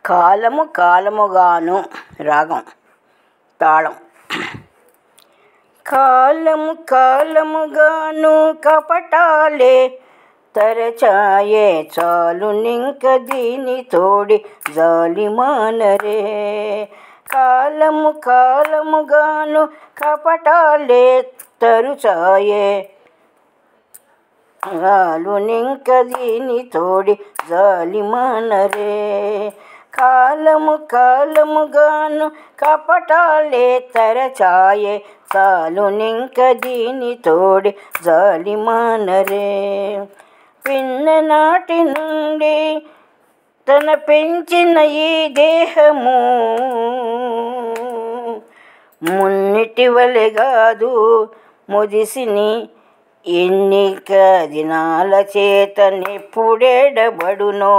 కాలము కాలముగాను రాగం తాళం. కాలము కాలముగాను కపటాలే తరచాయే చాలు నింక దీని తోడి జాలి మానరే. కాలము కాలముగాను కపటాలే తరుచాయే చాలు నింక దీని తోడి జాలి మానరే. కాలము కాలముగాను కపటాలే తరచాయే చాలు నింక దీని తోడి జాలి మానరే. పిన్ననాటి నుండి తన పెంచిన ఈ దేహము మున్నిటి వలె కాదు ముదిసిని ఎన్నిక దినాల చేత నెప్పుడెడబడునో.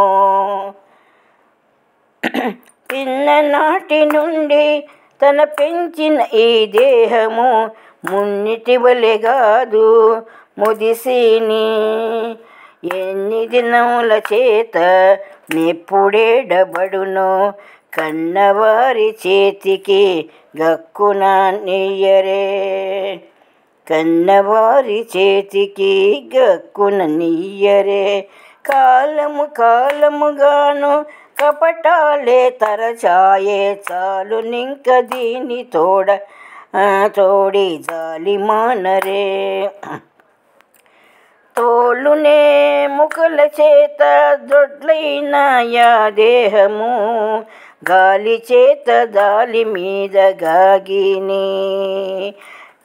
పిన్ననాటి నుండి తన పెంచిన ఈ దేహము మున్నిటి వలె కాదు ముదిసిని ఎన్ని దినముల చేత నెప్పుడెడబడునో. కన్నవారి చేతికి గక్కున నీయరే. కన్నవారి చేతికి గక్కున నీయరే. కాలము కాలముగాను కపటాలే తరచాయే చాలు నింక దీని తోడి జాలి మానరే. తోలునే ముఖల చేత దొడ్లైన యా దేహము గాలి చేత దాలి మీద గాగిని.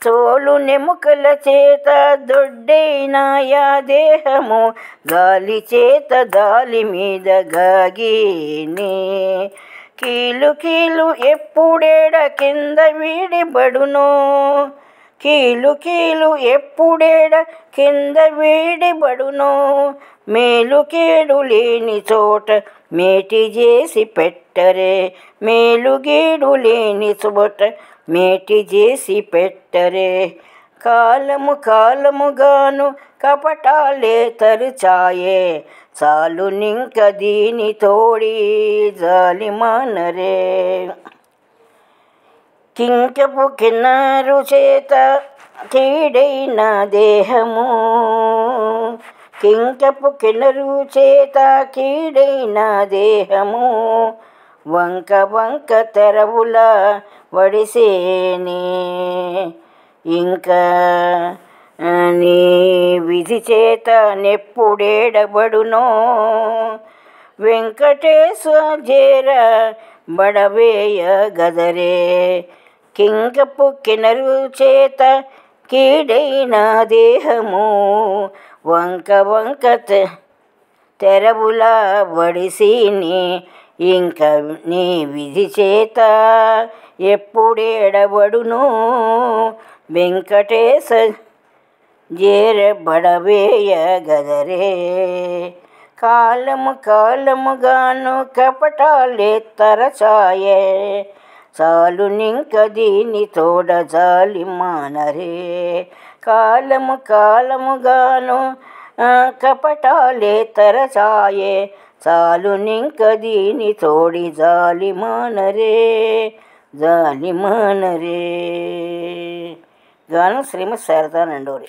తోలు నెముకల చేత దొడ్డైన యా దేహము గాలి చేత దాలి మీద గాగిని. కీలు కీలు ఎప్పుడేడ కింద వీడిబడునో. కీలు కీలు ఎప్పుడేడ కింద వీడిబడునో. మేలు కీడు లేని చోట మేటి చేసి పెట్టరే. మేలు గీడు లేని చోట మేటి చేసి పెట్టరే. కాలము కాలముగాను కపటాలే తరుచాయే చాలు నింక దీని తోడి జాలి మానరే. కింకపు కిన్నరు చేత కీడైన దేహము కింకపు కిన్నరు చేత కీడైన దేహము వంక వంక తెరవుల వడిసేని. ఇంకా నీ విధి చేత నెప్పుడెడబడునో. వెంకటేశ జేర బడవేయ గదరే. కింకపు కినరు చేత కీడైన దేహము వంక వంక తెరవుల వడిసిని. ఇంక నీ విధి చేత ఎప్పుడెడబడునో. వెంకటేశ జేర బడవేయ గదరే. కాలము కాలముగాను కపటాలే తరచాయే చాలు నింక దీని తోడ జాలి మానరే. కాలము కాలముగాను కపటాలే తరచాయే చాలు నింక దీని తోడి జాలి మానరే. జాలి మానరే. గానం శ్రీమతి శారదా నండూరి.